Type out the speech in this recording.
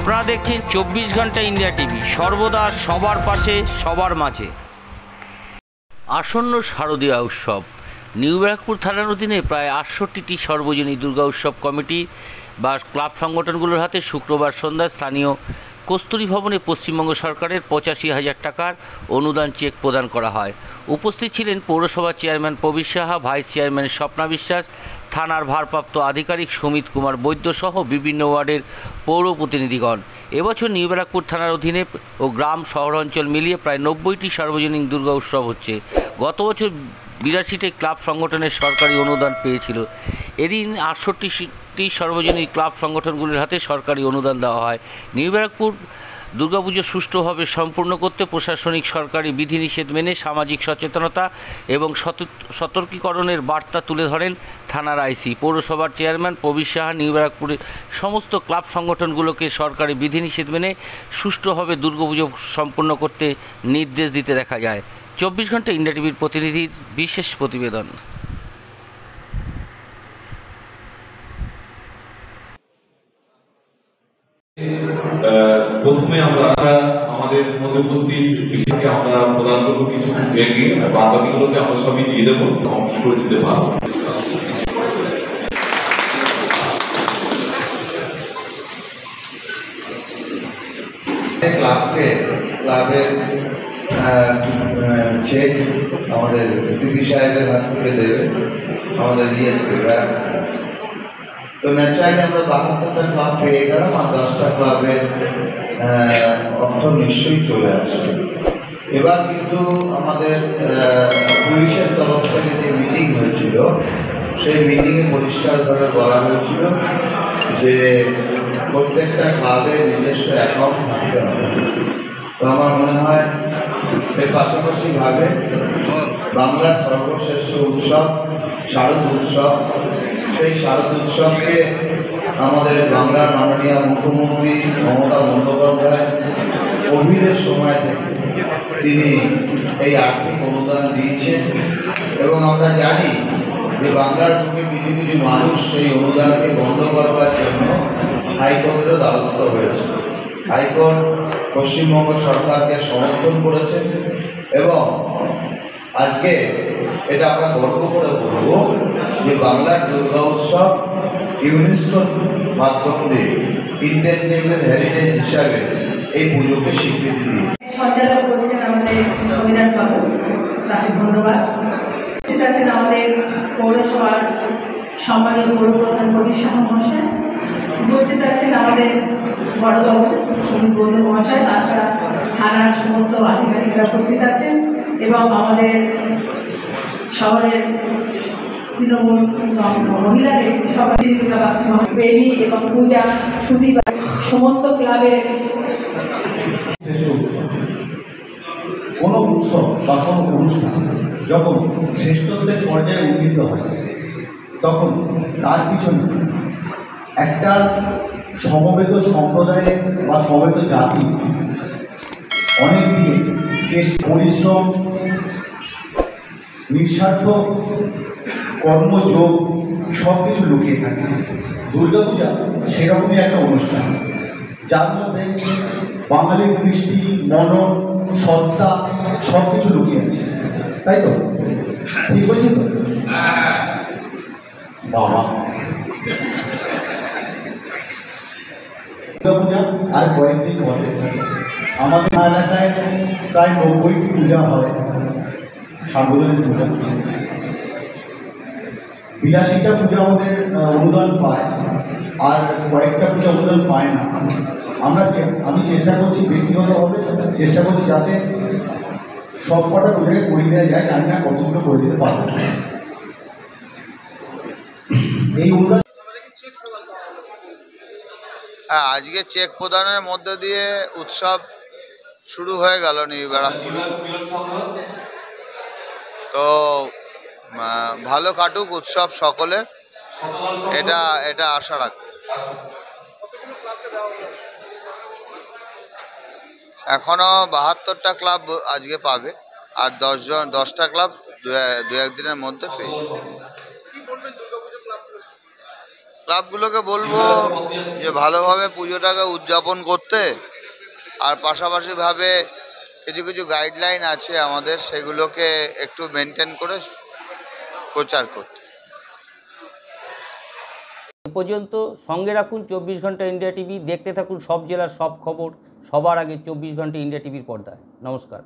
আপনারা দেখছেন 24 ঘন্টা ইন্ডিয়া টিভি, সর্বদা সবার পাশে সবার মাঝে। আসন্ন শারদীয়া উৎসব। নিউ ব্যারাকপুর থানার অধীনে প্রায় 68টি সর্বজনীন দুর্গা উৎসব কমিটি বা ক্লাব সংগঠনগুলোর হাতে শুক্রবার সন্ধ্যায় স্থানীয় কস্তুরী ভবনে পশ্চিমবঙ্গ সরকারের 85,000 টাকার অনুদান চেক প্রদান করা হয়। উপস্থিত ছিলেন পৌরসভার chairman Prabir Saha, vice chairman Swapna বিশ্বাস, থানার ভারপ্রাপ্ত আধিকারিক সুমিত কুমার বৈদ্য সহ বিভিন্ন ওয়ার্ডের পৌর প্রতিনিধিগণ। এবছর নিউ ব্যারাকপুর থানার অধীনে ও গ্রাম শহরাঞ্চল মিলিয়ে প্রায় 90টি সার্বজনীন দুর্গা উৎসব হচ্ছে। গত বছর 82টি ক্লাব সংগঠনের সরকারি অনুদান পেয়েছিল। এদিন 68টি সর্বজনীন ক্লাব সংগঠনগুলির হাতে সরকারি অনুদান দেওয়া হয়। নিউ ব্যারাকপুর দুর্গাপুজো সুষ্ঠুভাবে সম্পূর্ণ করতে প্রশাসনিক সরকারি বিধিনিষেধ মেনে সামাজিক সচেতনতা এবং সতর্কীকরণের বার্তা তুলে ধরেন থানার আইসি। পৌরসভার চেয়ারম্যান প্রবীর সাহা নিউ ব্যারাকপুরের সমস্ত ক্লাব সংগঠনগুলোকে সরকারি বিধিনিষেধ মেনে সুষ্ঠুভাবে দুর্গাপুজো সম্পূর্ণ করতে নির্দেশ দিতে দেখা যায়। 24 ঘন্টা ইন্ডিয়া টিভির প্রতিনিধির বিশেষ প্রতিবেদন। প্রথমে আমরা আমাদের মধ্যে উপস্থিত বিষয়কে আমরা প্রদান করবো কিছু এগিয়ে, বাকিগুলোকে আমরা সবই দিয়ে দেবো, কমপ্লিট করে দিতে পারবো। ক্লাবের চেক আমাদের সিপি সাহেবের হাত থেকে দেবে আমাদের তো ন্যাচারালি আমরা 72টা ক্লাব পেয়ে গেলাম, আর 10টা ক্লাবের অর্থ নিশ্চয়ই চলে আসবে। এবার কিন্তু আমাদের পুলিশের তরফ থেকে যে মিটিং হয়েছিল, সেই মিটিংয়ে পরিষ্কারভাবে বলা হয়েছিল যে প্রত্যেকটা ক্লাবের নিজস্ব অ্যাকাউন্ট থাকতে হবে। তো আমার মনে হয় এর পাশাপাশিভাবে বাংলার সর্বশ্রেষ্ঠ উৎসব শারদ উৎসব, সেই শারদ উৎসবকে আমাদের বাংলার মাননীয় মুখ্যমন্ত্রী মমতা বন্দ্যোপাধ্যায় কোভিডের সময় থেকে তিনি এই আর্থিক অনুদান দিয়েছেন এবং আমরা জানি যে বাংলার বুকে কিছু কিছু মানুষ সেই অনুদানকে বন্ধ করবার জন্য হাইকোর্টেরও দ্বারস্থ হয়েছে। হাইকোর্ট পশ্চিমবঙ্গ সরকারকে সমর্থন করেছে এবং আজকে এটা আমরা গর্ব করে বলব যে বাংলার দুর্গা উৎসব ইউনেস্কোর মাধ্যমে ইন্টেনজিবল হেরিটেজ হিসাবে এই পুজোকে স্বীকৃতি দিয়েছে। সঞ্চালক করছেন আমাদের অভিনাশ বাবু, তাকে ধন্যবাদ। ঠিক আছেন আমাদের পৌরসভার সম্মানীয় পৌর প্রধান প্রবীর সাহা মহাশয়, উপস্থিত আছেন আমাদের বড়বাবু সুমিত বৈদ্য মহাশয়, তাছাড়া থানার সমস্ত আধিকারিকরা উপস্থিত আছেন এবং আমাদের শহরের তৃণমূল মহিলাদের সভাপতি বেবি এবং পূজা সুদী সমস্ত ক্লাবের কোনো উৎসব বা কোনো অনুষ্ঠান যখন শ্রেষ্ঠত্বের পর্যায়ে উন্নীত হয়, তখন তার পিছনে একটা সমবেত সম্প্রদায়ের বা সমবেত জাতি অনেক দিকে যে পরিশ্রম, নিঃস্বার্থ কর্মযোগ সব কিছু লুকিয়ে থাকে। দুর্গাপূজা সেরকমই একটা অনুষ্ঠান যার মধ্যে বাঙালির কৃষ্টি, মনন, সত্তা সব কিছু লুকিয়ে আছে, তাই তো? ঠিক বলছি তো? বাবা, দুর্গাপূজা আর কয়েকদিন পরে আমাদের এলাকায় প্রায় 90টি পূজা হয়, সার্বজনীন পূজা। 82টা পূজা আমাদের অনুদান পায় আর কয়েকটা পূজা অনুদান পায় না। আমি চেষ্টা করছি, ব্যক্তিগতভাবে চেষ্টা করছি যাতে সব কটা পূজাকে করে দেওয়া যায়। জানি না কতগুলো করে দিতে পারবো। এই অনুদান আজকে চেক প্রদানের মধ্যে দিয়ে উৎসব শুরু হয়ে গেল নিউ ব্যারাকপুরে। তো ভালো কাটুক উৎসব সকলে, এটা আশা রাখি। এখনো 72টা ক্লাব আজকে পাবে আর 10টা ক্লাব দু একদিনের মধ্যে পেয়ে যাবে। ক্লাবগুলোকে বলবো যে ভালোভাবে পুজোটাকে উদযাপন করতে, আর পাশাপাশিভাবে কিছু কিছু গাইডলাইন আছে আমাদের, সেগুলোকে একটু মেনটেন করে প্রচার করতে। এ পর্যন্ত সঙ্গে রাখুন 24 ঘন্টা ইন্ডিয়া টিভি। দেখতে থাকুন সব জেলার সব খবর সবার আগে 24 ঘন্টা ইন্ডিয়া টিভির পর্দায়। নমস্কার।